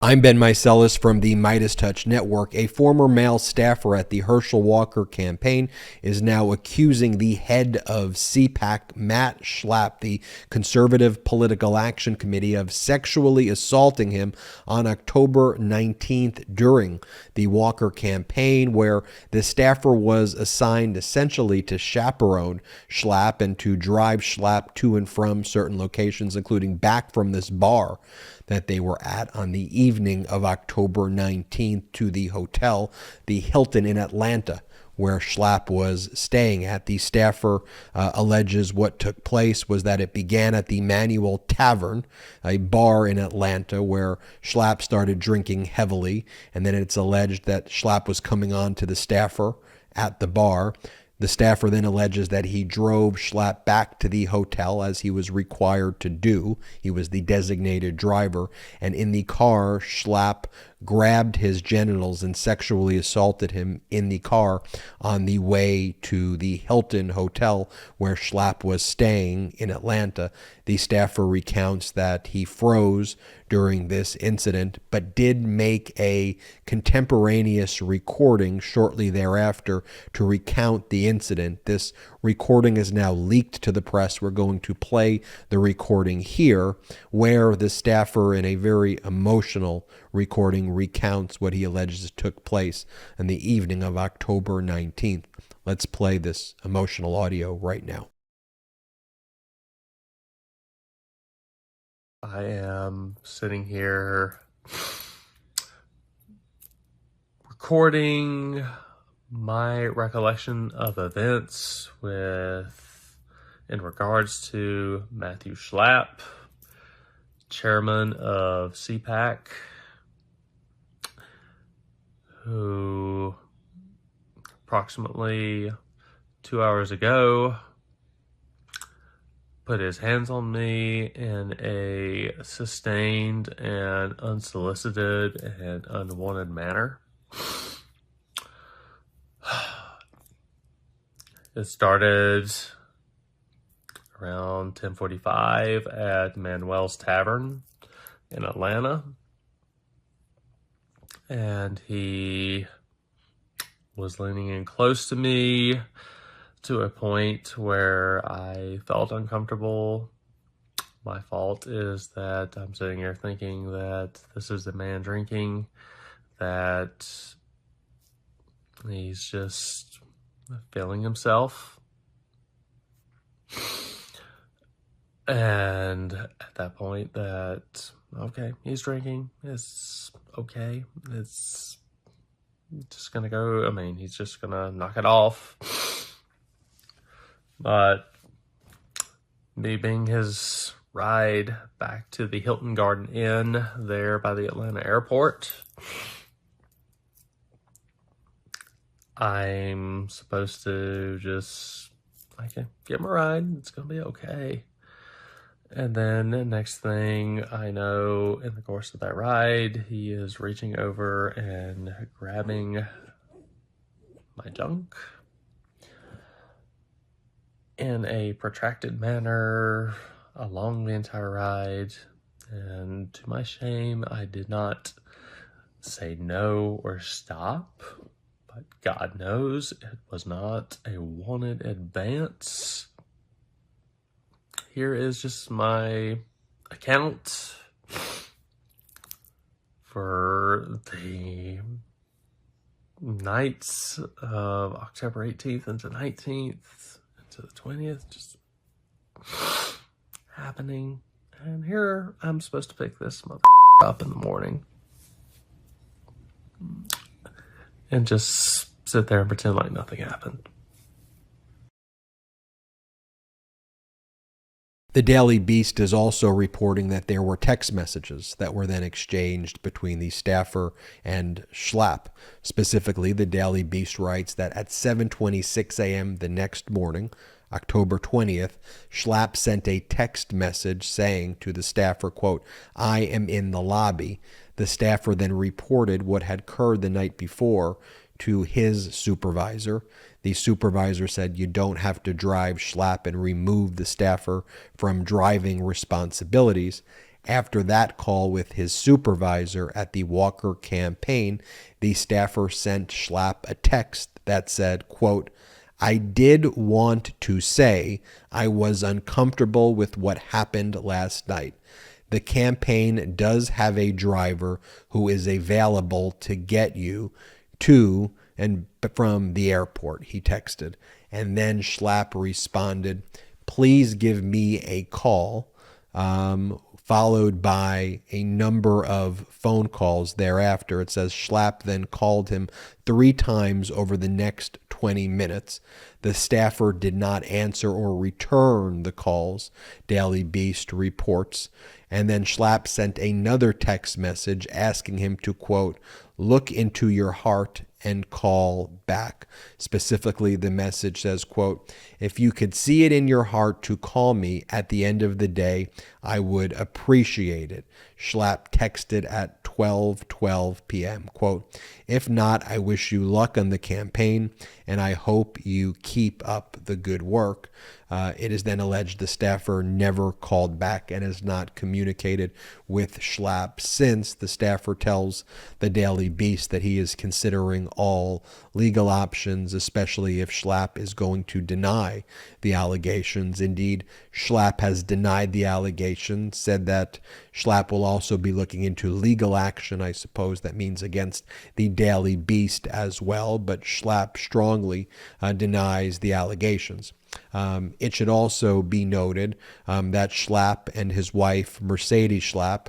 I'm Ben Meiselas from the MeidasTouch network. A former male staffer at the Herschel Walker campaign is now accusing the head of CPAC, Matt Schlapp, the Conservative Political Action Committee, of sexually assaulting him on October 19th during the Walker campaign, where the staffer was assigned essentially to chaperone Schlapp and to drive Schlapp to and from certain locations, including back from this bar that they were at on the evening of October 19th to the hotel, the Hilton in Atlanta, where Schlapp was staying at. The staffer alleges what took place was that it began at the Manual Tavern, a bar in Atlanta, where Schlapp started drinking heavily, and then it's alleged that Schlapp was coming on to the staffer at the bar. The staffer then alleges that he drove Schlapp back to the hotel, as he was required to do. He was the designated driver. And in the car, Schlapp grabbed his genitals and sexually assaulted him in the car on the way to the Hilton Hotel where Schlapp was staying in Atlanta. The staffer recounts that he froze during this incident, but did make a contemporaneous recording shortly thereafter to recount the incident. This recording is now leaked to the press. We're going to play the recording here, where the staffer, in a very emotional recording, recounts what he alleges took place on the evening of October 19th. Let's play this emotional audio right now. I am sitting here recording my recollection of events in regards to Matthew Schlapp, chairman of CPAC, who approximately 2 hours ago put his hands on me in a sustained and unsolicited and unwanted manner. It started around 10:45 at Manuel's Tavern in Atlanta, and he was leaning in close to me to a point where I felt uncomfortable. My fault is that I'm sitting here thinking that this is the man drinking, that he's just feeling himself. And at that point that, okay, he's drinking, it's okay, it's just gonna go, he's just gonna knock it off. But me being his ride back to the Hilton Garden Inn there by the Atlanta airport, I'm supposed to just, okay, give him a ride, it's gonna be okay. And then the next thing I know, in the course of that ride, he is reaching over and grabbing my junk in a protracted manner along the entire ride. And to my shame, I did not say no or stop, but God knows it was not a wanted advance. Here is just my account for the nights of October 18th into 19th into the 20th, just happening. And here I'm supposed to pick this mother up in the morning and just sit there and pretend like nothing happened. The Daily Beast is also reporting that there were text messages that were then exchanged between the staffer and Schlapp. Specifically, the Daily Beast writes that at 7:26 a.m. the next morning, October 20th, Schlapp sent a text message saying to the staffer, quote, "I am in the lobby." The staffer then reported what had occurred the night before to his supervisor. The supervisor said, "You don't have to drive Schlapp," and remove the staffer from driving responsibilities. After that call with his supervisor at the Walker campaign, the staffer sent Schlapp a text that said, quote, "I did want to say I was uncomfortable with what happened last night. The campaign does have a driver who is available to get you to and from the airport," he texted. And then Schlapp responded, "Please give me a call," followed by a number of phone calls thereafter. It says Schlapp then called him 3 times over the next 20 minutes. The staffer did not answer or return the calls, Daily Beast reports. And then Schlapp sent another text message asking him to, quote, "Look into your heart and call back." Specifically, the message says, quote, "If you could see it in your heart to call me at the end of the day, I would appreciate it." Schlapp texted at 12:12 p.m., quote, "If not, I wish you luck on the campaign, and I hope you keep up the good work." It is then alleged the staffer never called back and has not communicated with Schlapp since. The staffer tells the Daily Beast that he is considering all legal options, especially if Schlapp is going to deny the allegations. Indeed, Schlapp has denied the allegations, said that Schlapp will also be looking into legal action. I suppose that means against the Daily Beast as well, but Schlapp strongly denies the allegations. It should also be noted that Schlapp and his wife, Mercedes Schlapp,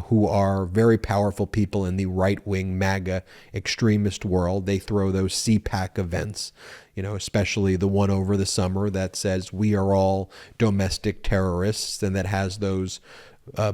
who are very powerful people in the right-wing MAGA extremist world, they throw those CPAC events, especially the one over the summer that says we are all domestic terrorists, and that has those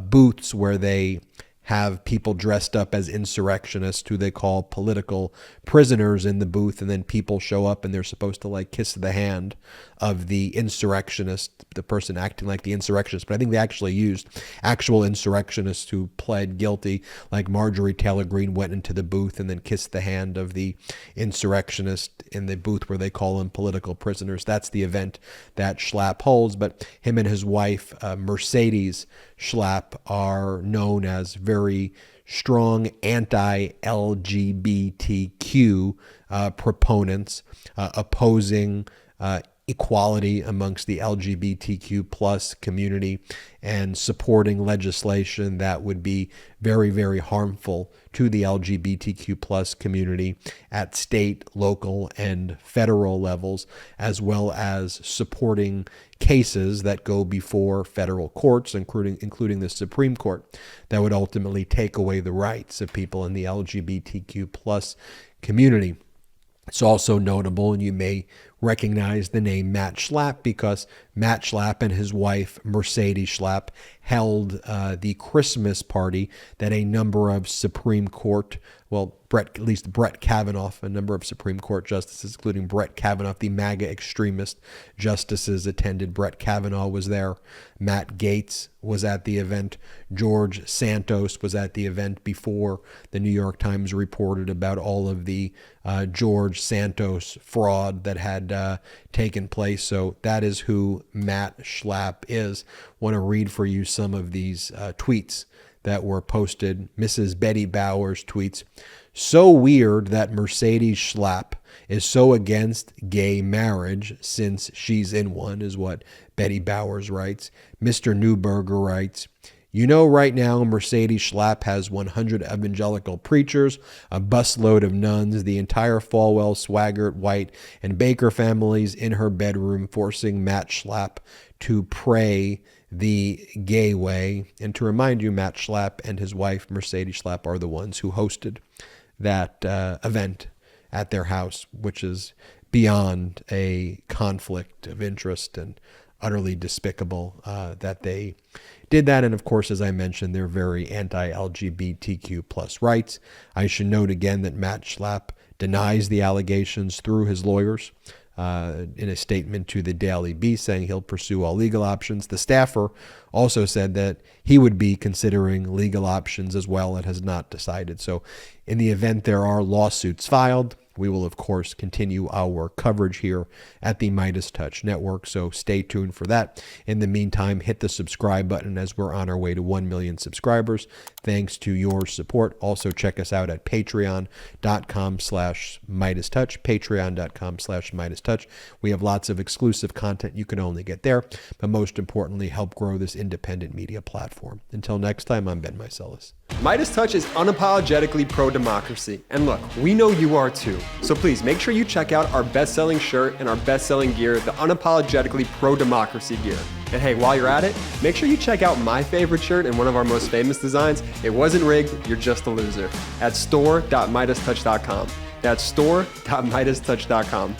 booths where they have people dressed up as insurrectionists who they call political prisoners in the booth, and then people show up and they're supposed to kiss the hand of the insurrectionist, the person acting like the insurrectionist. But I think they actually used actual insurrectionists who pled guilty, like Marjorie Taylor Greene went into the booth and then kissed the hand of the insurrectionist in the booth where they call them political prisoners. That's the event that Schlapp holds. But him and his wife, Mercedes Schlapp, are known as very strong anti-LGBTQ proponents, opposing equality amongst the LGBTQ plus community and supporting legislation that would be very, very harmful to the LGBTQ plus community at state, local, and federal levels, as well as supporting cases that go before federal courts, including the Supreme Court, that would ultimately take away the rights of people in the LGBTQ plus community. It's also notable, and you may recognize the name Matt Schlapp, because Matt Schlapp and his wife Mercedes Schlapp held the Christmas party that a number of Supreme Court, at least Brett Kavanaugh, a number of Supreme Court justices, including Brett Kavanaugh, the MAGA extremist justices, attended. Brett Kavanaugh was there. Matt Gaetz was at the event. George Santos was at the event before the New York Times reported about all of the George Santos fraud that had taken place. So that is who Matt Schlapp is. Want to read for you some of these tweets that were posted. Mrs. Betty Bowers tweets, "So weird that Mercedes Schlapp is so against gay marriage since she's in one," is what Betty Bowers writes. Mr. Newberger writes, "Right now Mercedes Schlapp has 100 evangelical preachers, a busload of nuns, the entire Falwell, Swaggart, White, and Baker families in her bedroom, forcing Matt Schlapp to pray the gay way." And to remind you, Matt Schlapp and his wife, Mercedes Schlapp, are the ones who hosted that event at their house, which is beyond a conflict of interest and utterly despicable that they did that. And of course, as I mentioned, they're very anti-LGBTQ plus rights. I should note again that Matt Schlapp denies the allegations through his lawyers in a statement to the Daily Beast, saying he'll pursue all legal options. The staffer also said that he would be considering legal options as well and has not decided. So in the event there are lawsuits filed, we will, of course, continue our coverage here at the MeidasTouch Network, so stay tuned for that. In the meantime, hit the subscribe button as we're on our way to 1 million subscribers. Thanks to your support. Also, check us out at patreon.com/MeidasTouch, patreon.com/MeidasTouch. We have lots of exclusive content you can only get there, but most importantly, help grow this independent media platform. Until next time, I'm Ben Meiselas. MeidasTouch is unapologetically pro-democracy. And look, we know you are too. So please make sure you check out our best-selling shirt and our best-selling gear, the unapologetically pro-democracy gear. And hey, while you're at it, make sure you check out my favorite shirt and one of our most famous designs, It Wasn't Rigged, You're Just a Loser, at store.meidastouch.com. That's store.meidastouch.com.